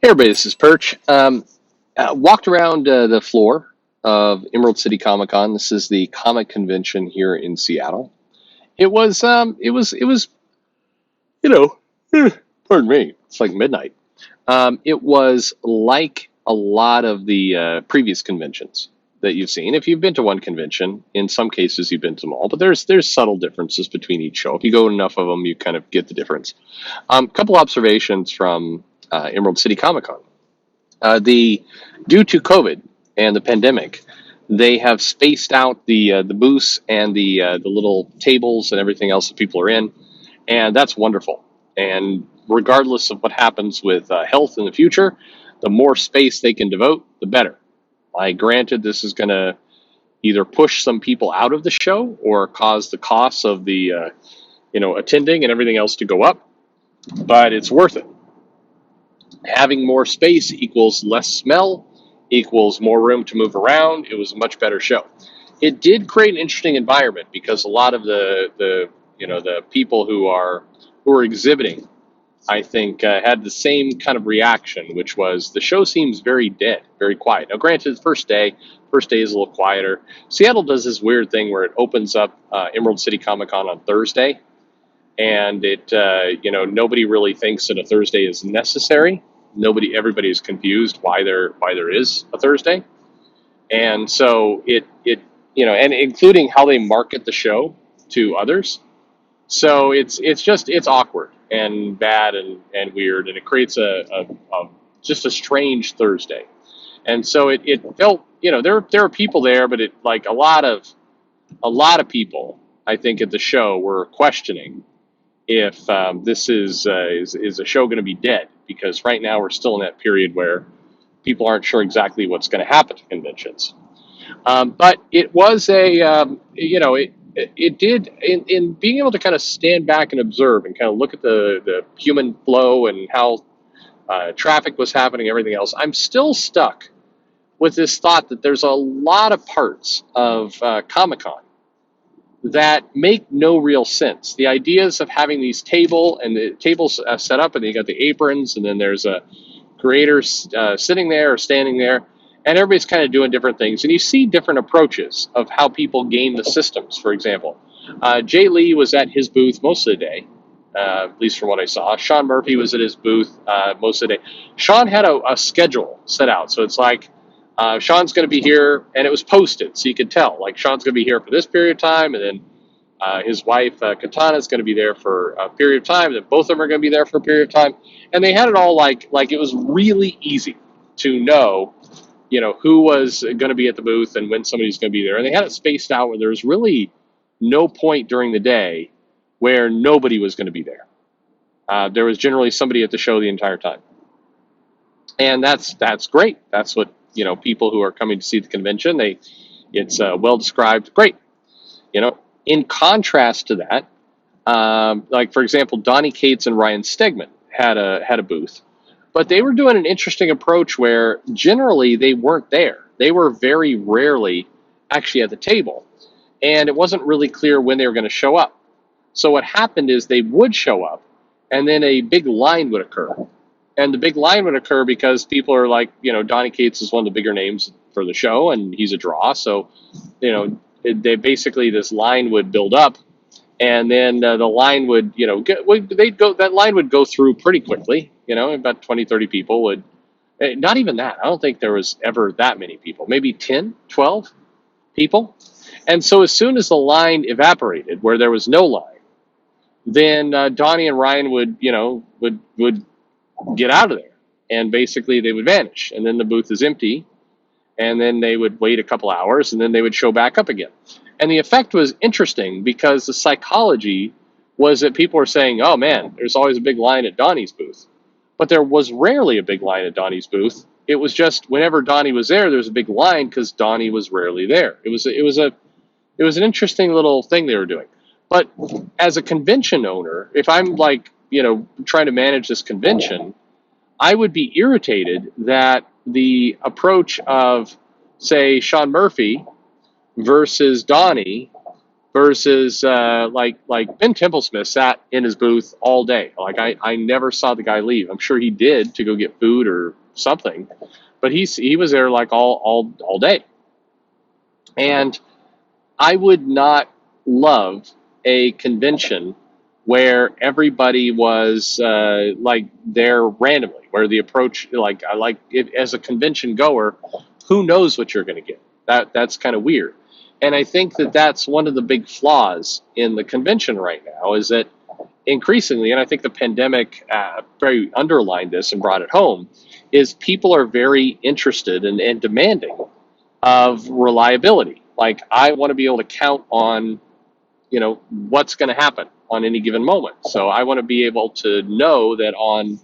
Hey everybody, this is Perch. Walked around the floor of Emerald City Comic Con. This is the comic convention here in Seattle. It was, you know, pardon me, it's like midnight. It was like a lot of the previous conventions that you've seen. If you've been to one convention, in some cases you've been to them all, but there's subtle differences between each show. If you go to enough of them, you kind of get the difference. Couple observations from Emerald City Comic Con. The Due to COVID and the pandemic, they have spaced out the booths and the little tables and everything else that people are in, and that's wonderful. And regardless of what happens with health in the future, the more space they can devote, the better. I granted this is going to either push some people out of the show or cause the costs of the attending and everything else to go up, but it's worth it. Having more space equals less smell, equals more room to move around. It was a much better show. It did create an interesting environment because a lot of the people who are exhibiting, I think, had the same kind of reaction, which was the show seems very dead, very quiet. Now, granted, first day is a little quieter. Seattle does this weird thing where it opens up Emerald City Comic Con on Thursday, and nobody really thinks that a Thursday is necessary. Everybody is confused why there is a Thursday, and so and including how they market the show to others. So it's awkward and bad and weird, and it creates a just a strange Thursday. And so it felt, there are people there, but it, like a lot of people, I think, at the show were questioning if this is a show going to be dead, because right now we're still in that period where people aren't sure exactly what's going to happen to conventions. But it was it did, in being able to kind of stand back and observe and kind of look at the human flow and how traffic was happening, everything else. I'm still stuck with this thought that there's a lot of parts of Comic-Con that make no real sense. The ideas of having these tables set up, and then you got the aprons, and then there's a creator sitting there or standing there, and everybody's kind of doing different things. And you see different approaches of how people game the systems. For example, Jay Lee was at his booth most of the day, at least from what I saw. Sean Murphy was at his booth most of the day. Sean had a schedule set out, so it's like, Sean's going to be here, and it was posted, so you could tell, like, Sean's going to be here for this period of time, and then his wife, Katana, is going to be there for a period of time, and then both of them are going to be there for a period of time. And they had it all like it was really easy to know, who was going to be at the booth and when somebody's going to be there. And they had it spaced out where there was really no point during the day where nobody was going to be there. There was generally somebody at the show the entire time. And that's great. That's what, people who are coming to see the convention, it's well described. Great. In contrast to that, like, for example, Donnie Cates and Ryan Stegman had a booth, but they were doing an interesting approach where generally they weren't there. They were very rarely actually at the table, and it wasn't really clear when they were going to show up. So what happened is they would show up, and then a big line would occur. And the big line would occur because people are like, Donnie Cates is one of the bigger names for the show, and he's a draw. So, they basically, this line would build up, and then the line would, that line would go through pretty quickly. About 20, 30 people would, not even that. I don't think there was ever that many people, maybe 10, 12 people. And so as soon as the line evaporated, where there was no line, then Donnie and Ryan would get out of there, and basically they would vanish, and then the booth is empty, and then they would wait a couple hours, and then they would show back up again. And the effect was interesting because the psychology was that people were saying, oh man, there's always a big line at Donnie's booth. But there was rarely a big line at Donnie's booth. It was just whenever Donnie was there was a big line because Donnie was rarely there. It was an interesting little thing they were doing. But as a convention owner, if I'm trying to manage this convention, I would be irritated that the approach of, say, Sean Murphy versus Donnie versus like Ben Templesmith sat in his booth all day. Like I never saw the guy leave. I'm sure he did to go get food or something, but he was there like all day. And I would not love a convention where everybody was like there randomly, where the approach, like I like it, as a convention goer, who knows what you're going to get. That's kind of weird. And I think that that's one of the big flaws in the convention right now is that increasingly, and I think the pandemic very underlined this and brought it home, is people are very interested and demanding of reliability. Like I want to be able to count on, what's going to happen on any given moment. So I want to be able to know that on,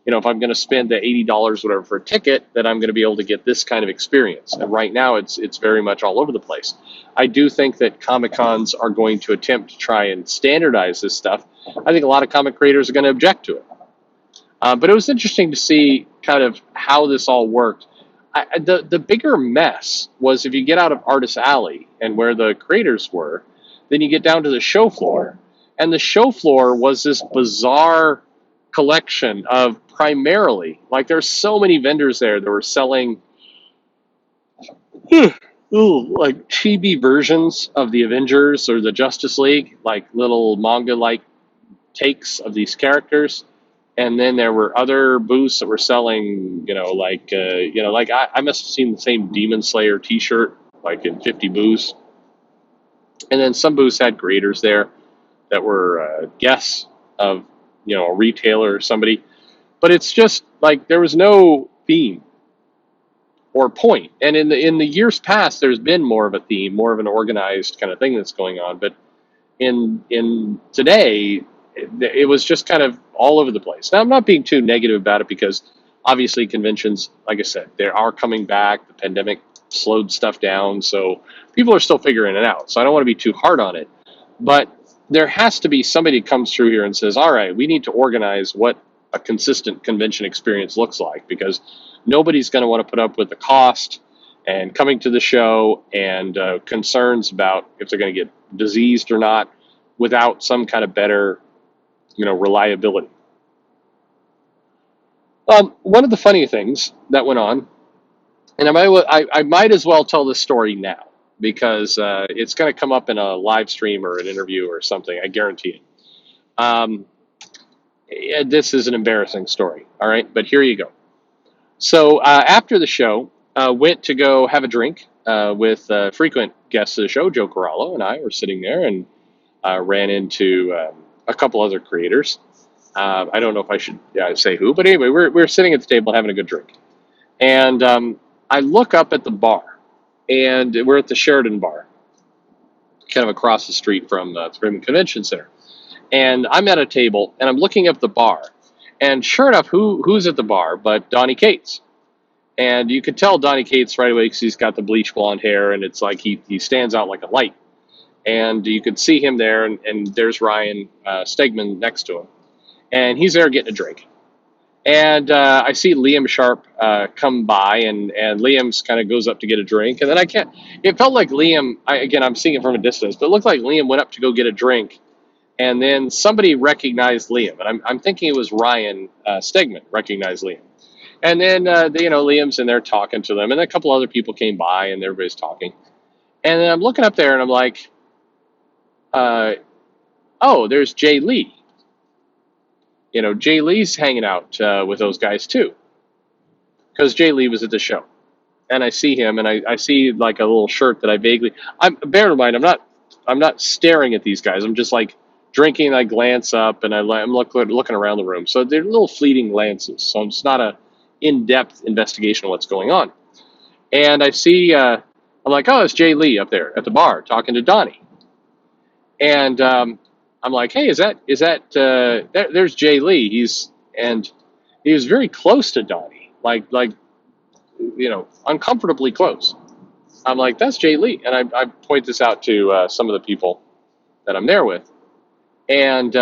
if I'm going to spend the $80 whatever for a ticket, that I'm going to be able to get this kind of experience. And right now it's very much all over the place. I do think that Comic Cons are going to attempt to try and standardize this stuff. I think a lot of comic creators are going to object to it. But it was interesting to see kind of how this all worked. The bigger mess was if you get out of Artist Alley and where the creators were, then you get down to the show floor. And the show floor was this bizarre collection of primarily, like there's so many vendors there that were selling like chibi versions of the Avengers or the Justice League, like little manga-like takes of these characters. And then there were other booths that were selling, like I must have seen the same Demon Slayer T-shirt like in 50 booths. And then some booths had creators there that were guests of, a retailer or somebody. But it's just like there was no theme or point. And in the years past, there's been more of a theme, more of an organized kind of thing that's going on. But in today, it was just kind of all over the place. Now, I'm not being too negative about it because obviously conventions, like I said, they are coming back. The pandemic slowed stuff down, so people are still figuring it out. So I don't want to be too hard on it. But there has to be somebody who comes through here and says, all right, we need to organize what a consistent convention experience looks like, because nobody's going to want to put up with the cost and coming to the show and concerns about if they're going to get diseased or not without some kind of better, reliability. One of the funny things that went on, and I might as well tell this story now because it's going to come up in a live stream or an interview or something. I guarantee it. This is an embarrassing story, all right? But here you go. So after the show, went to go have a drink with frequent guests of the show. Joe Corallo and I were sitting there and ran into a couple other creators. I don't know if I should say who, but anyway, we're sitting at the table having a good drink. And I look up at the bar, and we're at the Sheridan bar, kind of across the street from the Freeman Convention Center. And I'm at a table, and I'm looking up the bar. And sure enough, who's at the bar but Donnie Cates? And you could tell Donnie Cates right away because he's got the bleach blonde hair, and it's like he stands out like a light. And you could see him there, and there's Ryan Stegman next to him. And he's there getting a drink. And I see Liam Sharp come by, and Liam's kind of goes up to get a drink. And then it felt like Liam, I'm seeing it from a distance, but it looked like Liam went up to go get a drink. And then somebody recognized Liam. And I'm thinking it was Ryan Stegman recognized Liam. And then, Liam's in there talking to them. And then a couple other people came by, and everybody's talking. And then I'm looking up there, and I'm like, oh, there's Jay Lee. Jay Lee's hanging out with those guys too, because Jay Lee was at the show, and I see him, and I see like a little shirt that bear in mind, I'm not staring at these guys. I'm just like drinking, and I glance up, and I'm looking around the room. So they're little fleeting glances. So it's not a in-depth investigation of what's going on. And I see, I'm like, oh, it's Jay Lee up there at the bar talking to Donnie, and I'm like, hey, there's Jay Lee. He was very close to Donnie, like uncomfortably close. I'm like, that's Jay Lee, and I point this out to some of the people that I'm there with, and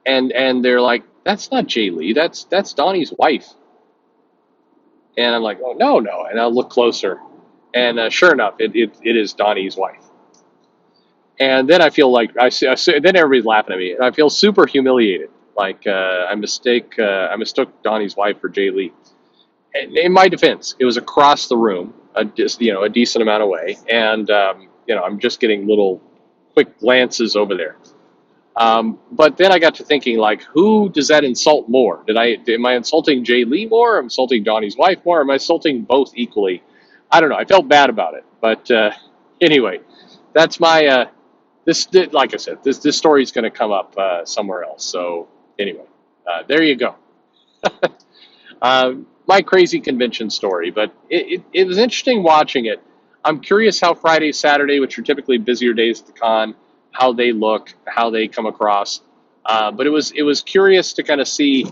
they're like, that's not Jay Lee, that's Donnie's wife. And I'm like, oh no, and I'll look closer, and sure enough, it is Donnie's wife. And then I feel like then everybody's laughing at me, and I feel super humiliated. Like I mistook Donnie's wife for Jay Lee. And in my defense, it was across the room, a decent amount away, and I'm just getting little quick glances over there. But then I got to thinking, like, who does that insult more? Am I insulting Jay Lee more? Am I insulting Donnie's wife more? Am I insulting both equally? I don't know. I felt bad about it, but anyway, that's my like I said, this story is going to come up somewhere else. So anyway, there you go. My crazy convention story, but it was interesting watching it. I'm curious how Friday, Saturday, which are typically busier days at the con, how they look, how they come across. But it was curious to kind of see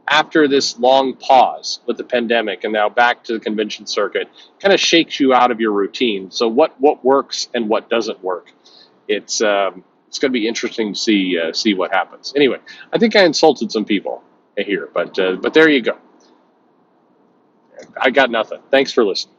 after this long pause with the pandemic and now back to the convention circuit, kind of shakes you out of your routine. So what works and what doesn't work. It's going to be interesting to see what happens. Anyway, I think I insulted some people here, but there you go. I got nothing. Thanks for listening.